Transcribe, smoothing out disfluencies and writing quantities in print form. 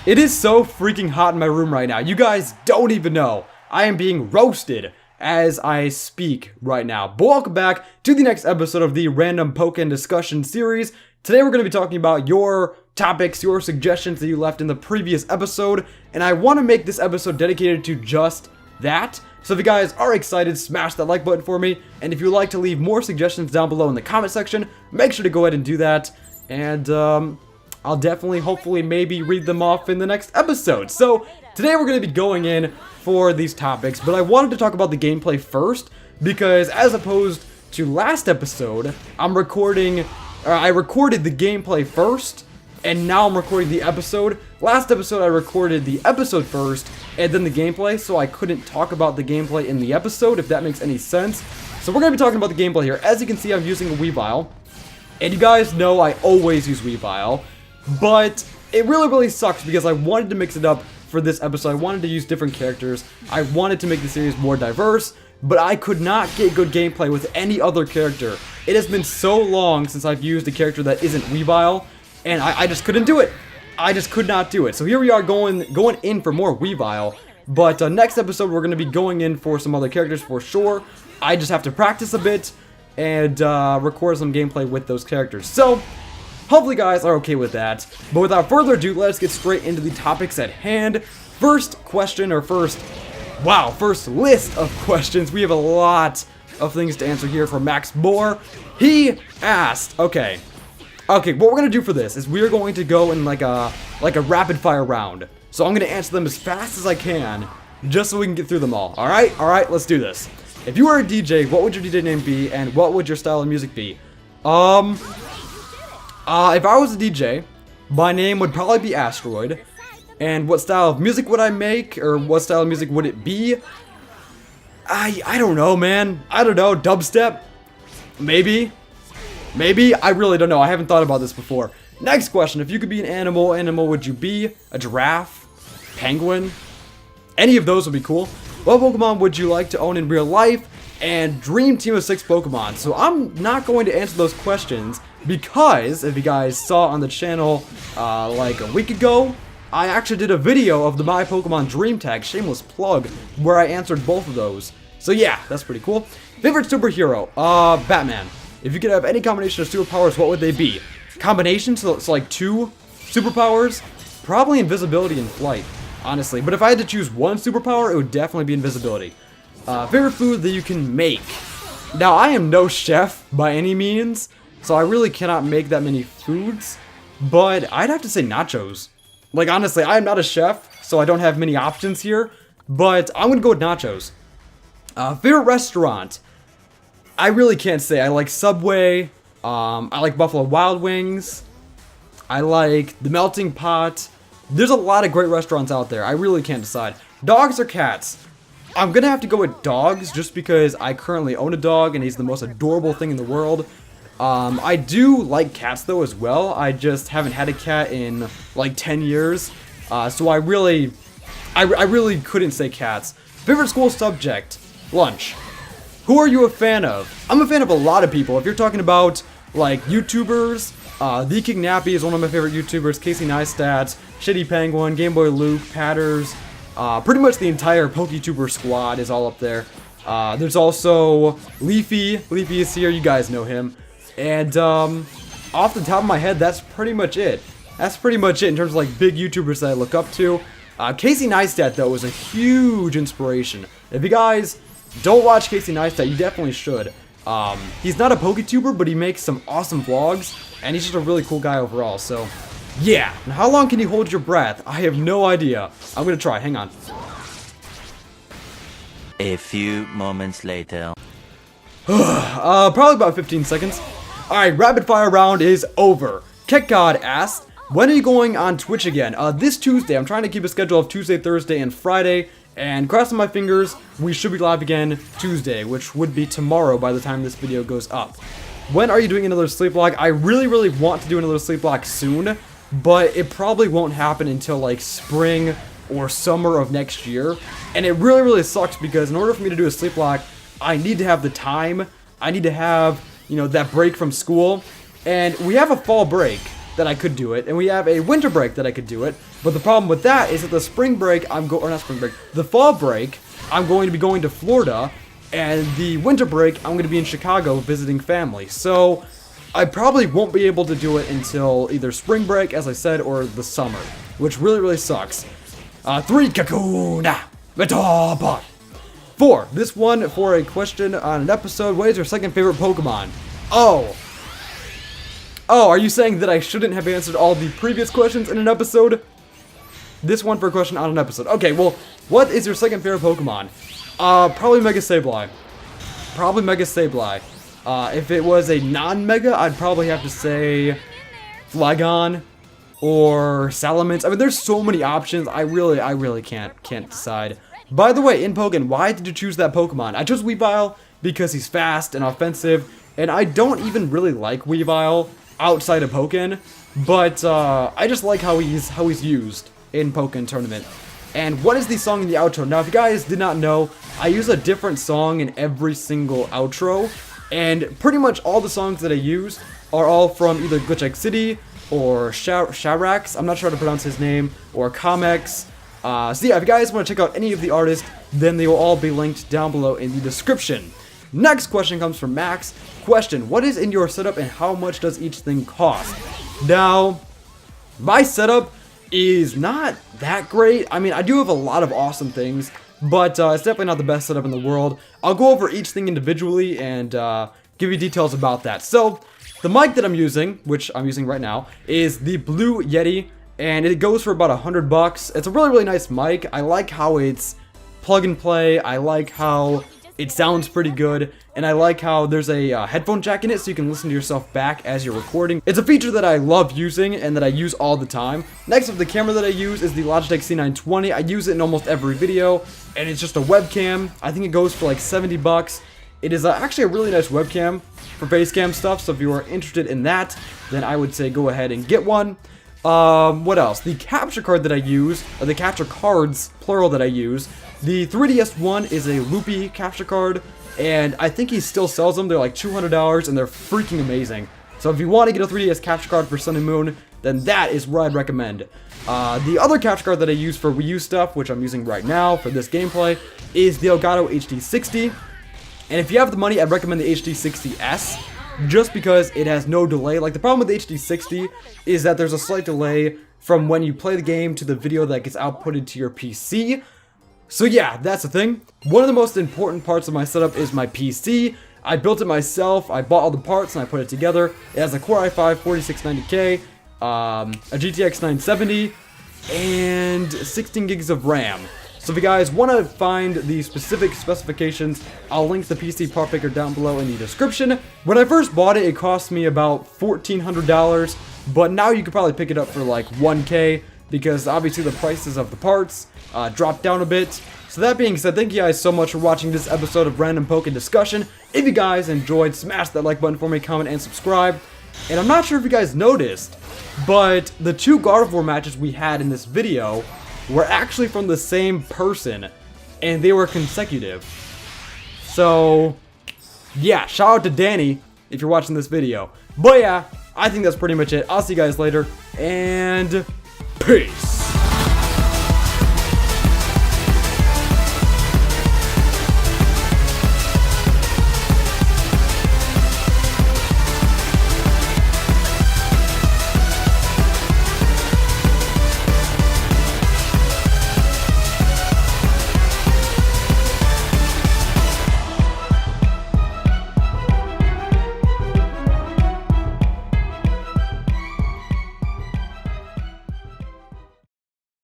It is so freaking hot in my room right now. You guys don't even know. I am being roasted as I speak right now. But welcome back to the next episode of the Random Pokken Discussion Series. Today we're going to be talking about your topics, your suggestions that you left in the previous episode. And I want to make this episode dedicated to just that. So if you guys are excited, smash that like button for me. And if you'd like to leave more suggestions down below in the comment section, make sure to go ahead and do that. And I'll definitely, hopefully, maybe read them off in the next episode. So today we're going to be going in for these topics, but I wanted to talk about the gameplay first because as opposed to last episode, I recorded the gameplay first, and now I'm recording the episode. Last episode I recorded the episode first and then the gameplay, so I couldn't talk about the gameplay in the episode, if that makes any sense. So we're going to be talking about the gameplay here. As you can see, I'm using a Weavile, and you guys know I always use Weavile, but it really sucks because I wanted to mix it up for this episode. I wanted to use different characters. I wanted to make the series more diverse, but I could not get good gameplay with any other character. It has been so long since I've used a character that isn't Weavile, and I just couldn't do it. I just could not do it. So here we are going in for more Weavile, but next episode we're going to be going in for some other characters for sure. I just have to practice a bit and record some gameplay with those characters. So hopefully you guys are okay with that. But without further ado, let's get straight into the topics at hand. First question, or first list of questions. We have a lot of things to answer here from Max Moore. He asked, okay, what we're gonna do for this is we're going to go in like a rapid fire round. So I'm gonna answer them as fast as I can, just so we can get through them all. All right, let's do this. If you were a DJ, what would your DJ name be, and what would your style of music be? If I was a DJ, my name would probably be Asteroid. And what style of music would I make, or what style of music would it be? I don't know, man. I don't know. Dubstep? Maybe. I really don't know. I haven't thought about this before. Next question. If you could be an animal, would you be? A giraffe? Penguin? Any of those would be cool. What Pokemon would you like to own in real life? And dream team of 6 Pokemon. So I'm not going to answer those questions because if you guys saw on the channel like a week ago, I actually did a video of the My Pokemon Dream Tag, shameless plug, where I answered both of those. So yeah, that's pretty cool. Favorite superhero? Batman. If you could have any combination of superpowers, what would they be? Combinations, so it's like 2 superpowers? Probably invisibility and flight, honestly. But if I had to choose one superpower, it would definitely be invisibility. Favorite food that you can make? Now, I am no chef by any means, so I really cannot make that many foods, but I'd have to say nachos. Like, honestly, I am not a chef, so I don't have many options here, but I'm gonna go with nachos. Favorite restaurant? I really can't say. I like Subway, I like Buffalo Wild Wings, I like the Melting Pot. There's a lot of great restaurants out there. I really can't decide. Dogs or cats? I'm gonna have to go with dogs just because I currently own a dog and he's the most adorable thing in the world. I do like cats though as well. I just haven't had a cat in like 10 years. So I really couldn't say cats. Favorite school subject? Lunch. Who are you a fan of? I'm a fan of a lot of people. If you're talking about like YouTubers, The King Nappy is one of my favorite YouTubers. Casey Neistat, Shitty Penguin, Game Boy Luke, Patters. Pretty much the entire PokeTuber squad is all up there. There's also Leafy. Leafy is here. You guys know him. And off the top of my head, that's pretty much it. That's pretty much it in terms of like big YouTubers that I look up to. Casey Neistat, though, is a huge inspiration. If you guys don't watch Casey Neistat, you definitely should. He's not a PokeTuber, but he makes some awesome vlogs, and he's just a really cool guy overall. So yeah. Now, how long can you hold your breath? I have no idea. I'm gonna try. Hang on. A few moments later. Probably about 15 seconds. Alright, rapid fire round is over. KekGod asked, when are you going on Twitch again? This Tuesday. I'm trying to keep a schedule of Tuesday, Thursday, and Friday. And crossing my fingers, we should be live again Tuesday, which would be tomorrow by the time this video goes up. When are you doing another sleep vlog? I really want to do another sleep vlog soon, but it probably won't happen until like spring or summer of next year. And it really sucks because in order for me to do a sleep vlog, I need to have the time. I need to have, you know, that break from school. And we have a fall break. that I could do it, and we have a winter break that I could do it. But the problem with that is that the spring break, the fall break, I'm going to be going to Florida, and the winter break, I'm going to be in Chicago visiting family. So I probably won't be able to do it until either spring break, as I said, or the summer, which really sucks. 3 Kakuna Metapod. 4. This one for a question on an episode. What is your second favorite Pokemon? Oh, are you saying that I shouldn't have answered all the previous questions in an episode? This one for a question on an episode. Okay, well, what is your second favorite Pokemon? Probably Mega Sableye. If it was a non-Mega, I'd probably have to say Flygon or Salamence. I mean, there's so many options. I really can't decide. By the way, in Pokken, why did you choose that Pokemon? I chose Weavile because he's fast and offensive, and I don't even really like Weavile outside of Pokken, but I just like how he's used in Pokken Tournament. And what is the song in the outro? Now, if you guys did not know, I use a different song in every single outro, and pretty much all the songs that I use are all from either Glitch Egg City or SharaX, I'm not sure how to pronounce his name, or Comex. So yeah, if you guys want to check out any of the artists, then they will all be linked down below in the description. Next question comes from Max. Question, what is in your setup and how much does each thing cost? Now, my setup is not that great. I mean, I do have a lot of awesome things, but it's definitely not the best setup in the world. I'll go over each thing individually and give you details about that. So, the mic that I'm using, which I'm using right now, is the Blue Yeti, and it goes for about $100. It's a really nice mic. I like how it's plug and play. I like how it sounds pretty good, and I like how there's a headphone jack in it so you can listen to yourself back as you're recording. It's a feature that I love using and that I use all the time. Next up, the camera that I use is the Logitech C920. I use it in almost every video, and it's just a webcam. I think it goes for like $70. It is actually a really nice webcam for facecam stuff, so if you are interested in that, then I would say go ahead and get one. What else? The capture card that I use, or the capture cards, plural, that I use. The 3DS one is a loopy capture card, and I think he still sells them. They're like $200, and they're freaking amazing. So if you want to get a 3DS capture card for Sun and Moon, then that is what I'd recommend. The other capture card that I use for Wii U stuff, which I'm using right now for this gameplay, is the Elgato HD60. And if you have the money, I'd recommend the HD60S, just because it has no delay. Like, the problem with the HD60 is that there's a slight delay from when you play the game to the video that gets outputted to your PC. So yeah, that's the thing. One of the most important parts of my setup is my PC. I built it myself, I bought all the parts and I put it together. It has a Core i5 4690K, a GTX 970, and 16 gigs of RAM. So if you guys want to find the specific specifications, I'll link the PC part picker down below in the description. When I first bought it, it cost me about $1,400, but now you could probably pick it up for like $1K, because obviously the prices of the parts dropped down a bit. So that being said, thank you guys so much for watching this episode of Random Pokken Discussion. If you guys enjoyed, smash that like button for me, comment, and subscribe. And I'm not sure if you guys noticed, but the 2 Gardevoir matches we had in this video were actually from the same person, and they were consecutive. So, yeah, shout out to Danny if you're watching this video. But yeah, I think that's pretty much it. I'll see you guys later, and peace!